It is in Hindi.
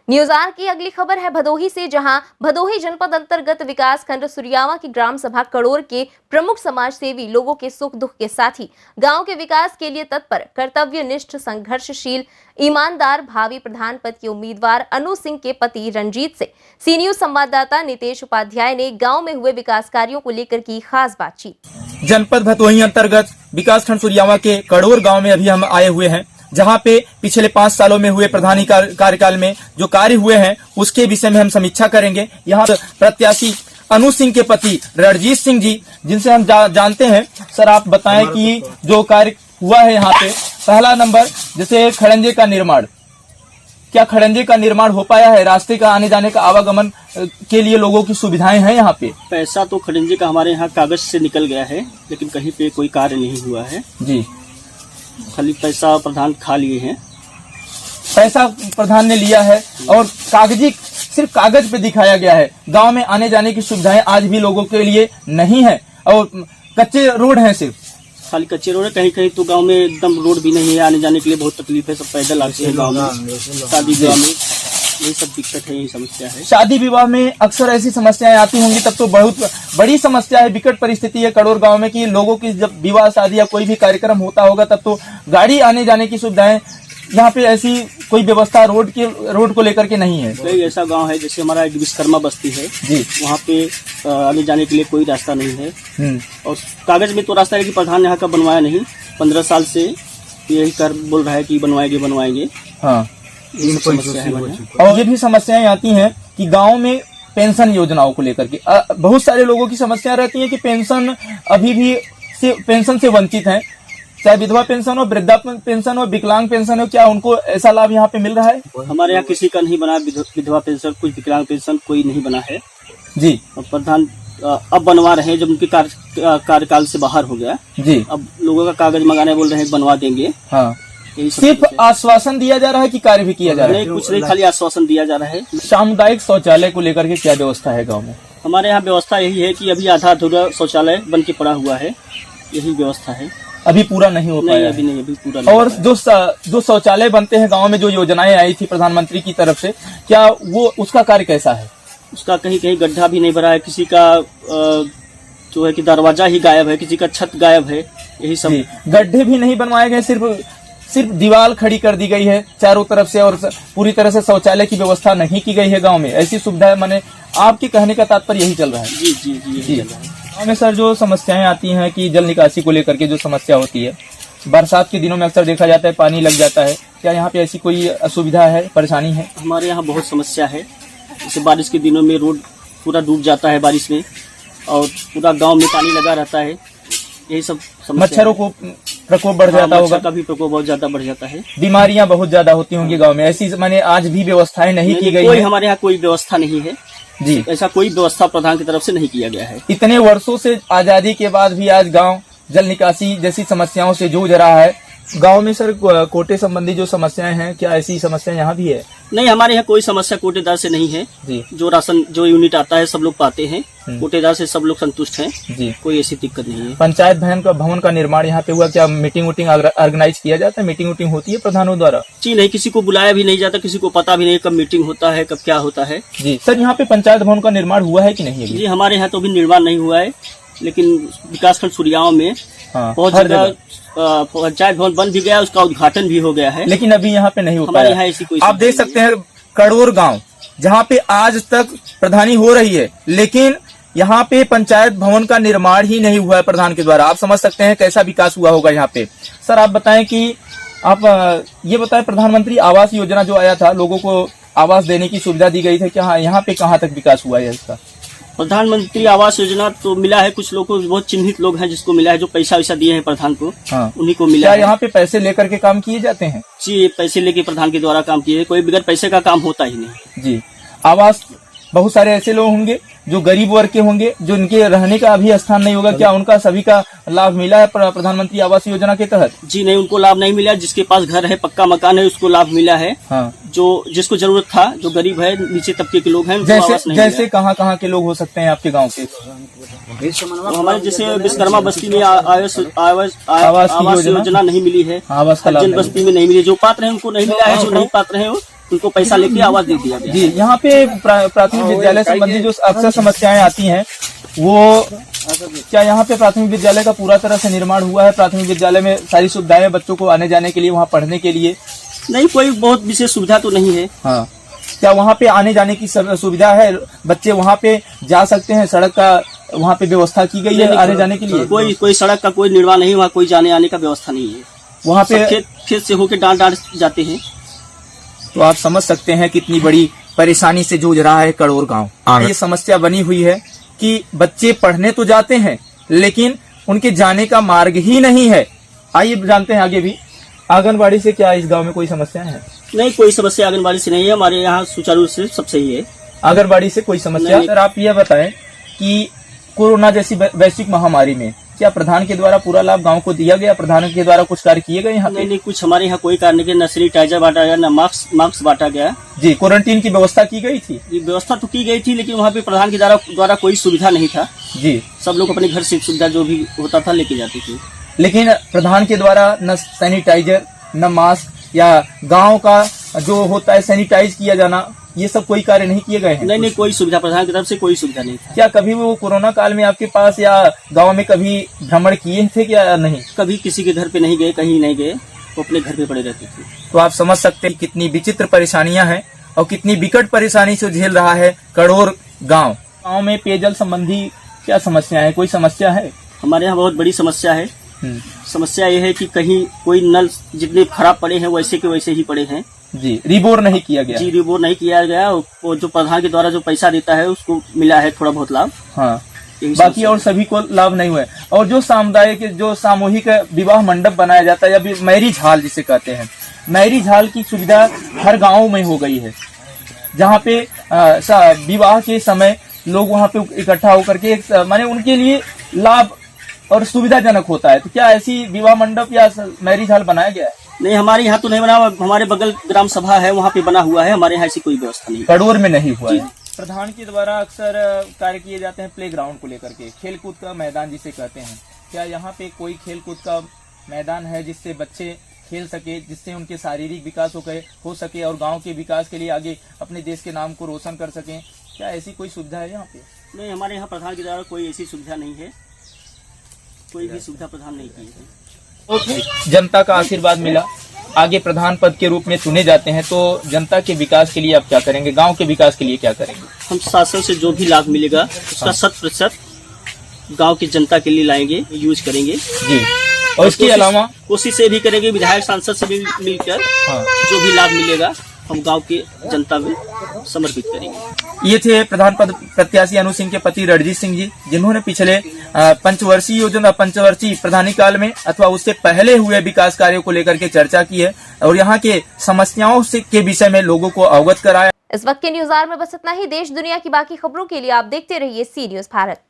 न्यूज आर की अगली खबर है भदोही से, जहां भदोही जनपद अंतर्गत विकास खंड सुरियावा की ग्राम सभा कड़ोर के प्रमुख समाज सेवी लोगों के सुख दुख के साथ ही गांव के विकास के लिए तत्पर, कर्तव्यनिष्ठ, संघर्षशील, ईमानदार भावी प्रधान पद के उम्मीदवार अनु सिंह के पति रंजीत से सी न्यूज संवाददाता नितेश उपाध्याय ने गाँव में हुए विकास कार्यों को लेकर की खास बातचीत। जनपद भदोही अंतर्गत विकास खंड सुरियावा के कड़ोर गाँव में अभी हम आए हुए हैं, जहां पे पिछले 5 सालों में हुए प्रधानी कार्यकाल में जो कार्य हुए हैं उसके विषय में हम समीक्षा करेंगे। यहाँ प्रत्याशी अनु सिंह के पति रणजीत सिंह जी, जिनसे हम जानते हैं। सर, आप बताएं कि जो कार्य हुआ है यहाँ पे, पहला नंबर जैसे खड़ंजे का निर्माण, क्या खड़ंजे का निर्माण हो पाया है? रास्ते का आने जाने का आवागमन के लिए लोगों की सुविधाएं हैं यहाँ पे? पैसा तो खड़ंजे का हमारे यहाँ कागज से निकल गया है, लेकिन कहीं पे कोई कार्य नहीं हुआ है जी। खाली पैसा प्रधान खा लिए हैं। पैसा प्रधान ने लिया है और सिर्फ कागज पे दिखाया गया है। गांव में आने जाने की सुविधाएं आज भी लोगों के लिए नहीं है और कच्चे रोड हैं, सिर्फ खाली कच्चे रोड है। कहीं कहीं तो गांव में एकदम रोड भी नहीं है, आने जाने के लिए बहुत तकलीफ है। सब पैदल आते हैं गांव में, शादी विवाह में यही सब दिक्कत है, यही समस्या है। शादी विवाह में अक्सर ऐसी समस्याएं आती होंगी, तब तो बहुत बड़ी समस्या है, विकट परिस्थिति है कड़ोर गांव में कि लोगों की जब विवाह शादी या कोई भी कार्यक्रम होता होगा तब तो गाड़ी आने जाने की सुविधाएं, यहाँ पे ऐसी कोई व्यवस्था रोड को लेकर के नहीं है। कई ऐसा गांव है जैसे हमारा एक विश्वकर्मा बस्ती है जी, वहाँ पे आने जाने के लिए कोई रास्ता नहीं है। और कागज में तो रास्ता है कि प्रधान यहाँ का बनवाया नहीं, 15 साल से यही कर बोल रहा है कि बनवाएंगे। हाँ, और ये भी समस्याएं आती हैं कि गांव में पेंशन योजनाओं को लेकर के बहुत सारे लोगों की समस्या रहती है कि पेंशन अभी भी पेंशन से वंचित हैं, चाहे विधवा पेंशन हो, वृद्धा पेंशन हो, विकलांग पेंशन हो, क्या उनको ऐसा लाभ यहाँ पे मिल रहा है? हमारे यहाँ किसी का नहीं बना विधवा पेंशन, कुछ विकलांग पेंशन कोई नहीं बना है जी। और प्रधान अब बनवा रहे हैं, जब उनके कार्यकाल से बाहर हो गया जी, अब लोगों का कागज मंगाने बोल रहे हैं बनवा देंगे। हाँ, सिर्फ आश्वासन दिया जा रहा है कि कार्य भी किया जा रहा है? कुछ नहीं, खाली आश्वासन दिया जा रहा है। सामुदायिक शौचालय को लेकर के क्या व्यवस्था है गांव में? हमारे यहाँ व्यवस्था यही है कि अभी आधा अधूरा शौचालय बन के पड़ा हुआ है, यही व्यवस्था है। अभी पूरा नहीं हो पाया? अभी नहीं, अभी पूरा नहीं। और जो शौचालय बनते हैं गांव में, जो योजनाएं आई थी प्रधानमंत्री की तरफ से, क्या वो उसका कार्य कैसा है? उसका कहीं कहीं गड्ढा भी नहीं भरा है, किसी का जो है कि दरवाजा ही गायब है, किसी का छत गायब है, यही सब। गड्ढे भी नहीं बनवाए गए, सिर्फ दीवार खड़ी कर दी गई है चारों तरफ से और पूरी तरह से शौचालय की व्यवस्था नहीं की गई है गांव में। ऐसी सुविधाएं, माने आपके कहने का तात्पर्य यही चल रहा है? जी जी जी, यही चल रहा है। गाँव में सर जो समस्याएं आती हैं कि जल निकासी को लेकर के जो समस्या होती है, बरसात के दिनों में अक्सर देखा जाता है पानी लग जाता है, क्या यहाँ पे ऐसी कोई असुविधा है, परेशानी है? हमारे यहाँ बहुत समस्या है। जैसे बारिश के दिनों में रोड पूरा डूब जाता है बारिश में, और पूरा गांव में पानी लगा रहता है, यही सब समस्या। मच्छरों को प्रकोप बढ़ जाता होगा? का भी प्रकोप बहुत ज्यादा बढ़ जाता है। बीमारियां बहुत ज्यादा होती होंगी गांव में, ऐसी माने आज भी व्यवस्थाएं नहीं की गई है? हमारे यहाँ कोई व्यवस्था नहीं है जी, ऐसा कोई व्यवस्था प्रधान की तरफ से नहीं किया गया है। इतने वर्षों से आजादी के बाद भी आज गांव जल निकासी जैसी समस्याओं से जूझ रहा है। गांव में सर कोटे संबंधी जो समस्याएं हैं, क्या ऐसी समस्या यहाँ भी है? नहीं, हमारे यहाँ कोई समस्या कोटेदार से नहीं है जी। जो राशन जो यूनिट आता है सब लोग पाते हैं, कोटेदार से सब लोग संतुष्ट हैं जी, कोई ऐसी दिक्कत नहीं है। पंचायत भवन का निर्माण यहाँ पे हुआ, क्या मीटिंग ऑर्गेनाइज किया जाता है? मीटिंग होती है प्रधानों द्वारा? जी नहीं, किसी को बुलाया भी नहीं जाता, किसी को पता भी नहीं कब मीटिंग होता है, कब क्या होता है जी। सर, यहाँ पे पंचायत भवन का निर्माण हुआ है कि नहीं? जी, हमारे यहाँ तो अभी निर्माण नहीं हुआ है, लेकिन विकासखंड सुरियावा में बहुत जगह पंचायत भवन बन भी गया, उसका उद्घाटन भी हो गया है, लेकिन अभी यहाँ पे नहीं हो हमारे यहाँ ऐसी कोई। आप देख सकते हैं कड़ोर गांव, जहाँ पे आज तक प्रधानी हो रही है, लेकिन यहाँ पे पंचायत भवन का निर्माण ही नहीं हुआ है प्रधान के द्वारा। आप समझ सकते हैं कैसा विकास हुआ होगा यहाँ पे। सर, आप बताएं कि आप ये बताएं, प्रधानमंत्री आवास योजना जो आया था, लोगों को आवास देने की सुविधा दी गई थी, क्या यहाँ पे कहाँ तक विकास हुआ है इसका? प्रधानमंत्री आवास योजना तो मिला है, कुछ लोगों को, बहुत चिन्हित लोग हैं जिसको मिला है, जो पैसा वैसा दिए हैं प्रधान को। हाँ, उन्हीं को मिला है। यहाँ पे पैसे लेकर के काम किए जाते हैं? जी, पैसे लेके प्रधान के द्वारा काम किए, कोई बगैर पैसे का काम होता ही नहीं जी। आवास, बहुत सारे ऐसे लोग होंगे जो गरीब वर्ग के होंगे, जो इनके रहने का अभी स्थान नहीं होगा, क्या उनका सभी का लाभ मिला है प्रधानमंत्री आवास योजना के तहत? जी नहीं, उनको लाभ नहीं मिला। जिसके पास घर है, पक्का मकान है, उसको लाभ मिला है। हाँ। जो जिसको जरूरत था, जो गरीब है, नीचे तबके के लोग हैं, जैसे कहाँ के लोग हो सकते हैं आपके गाँव के? हमारे जैसे विश्वकर्मा बस्ती में आवास योजना नहीं मिली है, हरिजन बस्ती में नहीं मिली, जो पात्र है उनको नहीं मिला है, जो नहीं पात्र है उनको पैसा लेके आवाज दे दिया गया। जी, यहाँ पे प्राथमिक विद्यालय संबंधी जो अक्सर समस्याएं आती हैं, वो क्या यहाँ पे प्राथमिक विद्यालय का पूरा तरह से निर्माण हुआ है? प्राथमिक विद्यालय में सारी सुविधाएं बच्चों को आने जाने के लिए, वहाँ पढ़ने के लिए? नहीं, कोई बहुत विशेष सुविधा तो नहीं है। हाँ, क्या वहाँ पे आने जाने की सुविधा है? बच्चे वहाँ पे जा सकते हैं? सड़क का वहाँ पे व्यवस्था की गई है आने जाने के लिए? कोई सड़क का कोई निर्माण नहीं, वहाँ कोई जाने आने का व्यवस्था नहीं है। वहाँ पे खेत से होके डांट जाते हैं। तो आप समझ सकते हैं कितनी बड़ी परेशानी से जूझ रहा है कड़ोर गांव। ये समस्या बनी हुई है कि बच्चे पढ़ने तो जाते हैं, लेकिन उनके जाने का मार्ग ही नहीं है। आइए जानते हैं आगे भी। आंगनबाड़ी से क्या इस गांव में कोई समस्या है? नहीं, कोई समस्या आंगनबाड़ी से नहीं है। हमारे यहाँ सुचारू रूप से सब सही है। आंगनबाड़ी से कोई समस्या? सर, आप यह बताएं कि कोरोना जैसी वैश्विक महामारी में क्या प्रधान के द्वारा पूरा लाभ गांव को दिया गया? प्रधान के द्वारा कुछ कार्य किए गए यहाँ पे? नहीं, कुछ हमारे यहाँ कोई कार्य नहीं, न सैनिटाइजर बांटा गया, न मास्क बांटा गया। जी, क्वारंटीन की व्यवस्था की गई थी? व्यवस्था तो की गई थी, लेकिन वहाँ पे प्रधान के द्वारा कोई सुविधा नहीं था। जी, सब लोग अपने घर से सुविधा जो भी होता था लेके जाते थे। लेकिन प्रधान के द्वारा न सैनिटाइजर, न मास्क, या गांव का जो होता है सैनिटाइज किया जाना, ये सब कोई कार्य नहीं किए गए हैं? नहीं, कोई सुविधा प्रधान की तरफ से कोई सुविधा नहीं था। क्या कभी वो कोरोना काल में आपके पास या गांव में कभी भ्रमण किए थे क्या? नहीं, कभी किसी के घर पे नहीं गए, कहीं नहीं गए, वो अपने घर पे पड़े रहते थे। तो आप समझ सकते हैं कितनी विचित्र परेशानियां हैं और कितनी विकट परेशानी से झेल रहा है कड़ोर गांव। गांव में पेयजल संबंधी क्या समस्या है? कोई समस्या है? हमारे यहाँ बहुत बड़ी समस्या है। समस्या ये है कि कहीं कोई नल जितने खराब पड़े हैं वैसे के वैसे ही पड़े हैं। जी, रिबोर नहीं किया गया? जी, रिबोर नहीं किया गया। वो जो प्रधान के द्वारा जो पैसा देता है उसको मिला है थोड़ा बहुत लाभ। हाँ, बाकी और सभी को लाभ नहीं हुए। और जो सामुदायिक जो सामूहिक विवाह मंडप बनाया जाता है या मैरिज हॉल जिसे कहते हैं, मैरिज हॉल की सुविधा हर गाँव में हो गई है, जहाँ पे विवाह के समय लोग वहाँ पे इकट्ठा होकर के माने उनके लिए लाभ और सुविधाजनक होता है। तो क्या ऐसी विवाह मंडप या मैरिज हॉल बनाया गया है? नहीं, हमारे यहाँ तो नहीं बना। हमारे बगल ग्राम सभा है, वहाँ पे बना हुआ है। हमारे यहाँ ऐसी कोई व्यवस्था नहीं, कड़ोर में नहीं हुआ है। प्रधान के द्वारा अक्सर कार्य किए जाते हैं प्ले ग्राउंड को लेकर के, खेल कूद का मैदान जिसे कहते हैं। क्या यहाँ पे कोई खेल कूद का मैदान है जिससे बच्चे खेल सके, जिससे उनके शारीरिक विकास हो सके और गाँव के विकास के लिए आगे अपने देश के नाम को रोशन कर सकें? क्या ऐसी कोई सुविधा है यहाँ पे? नहीं, हमारे यहाँ प्रधान के द्वारा कोई ऐसी सुविधा नहीं है। कोई भी सुविधा प्रधान नहीं की है। जनता का आशीर्वाद मिला, आगे प्रधान पद के रूप में चुने जाते हैं, तो जनता के विकास के लिए आप क्या करेंगे? गांव के विकास के लिए क्या करेंगे? हम शासन से जो भी लाभ मिलेगा उसका 100% गांव की जनता के लिए लाएंगे, यूज करेंगे। जी, और इसके अलावा कोशिश से भी करेंगे, विधायक सांसद से भी मिलकर जो भी लाभ मिलेगा हम गांव की जनता में समर्पित करेंगे। ये थे प्रधान पद प्रत्याशी अनु सिंह के पति रणजीत सिंह जी, जिन्होंने पिछले पंचवर्षीय प्रधानी काल में अथवा उससे पहले हुए विकास कार्यों को लेकर के चर्चा की है और यहाँ के समस्याओं से के विषय में लोगों को अवगत कराया। इस वक्त के न्यूज़ आवर में बस इतना ही। देश दुनिया की बाकी खबरों के लिए आप देखते रहिए सी न्यूज़ भारत।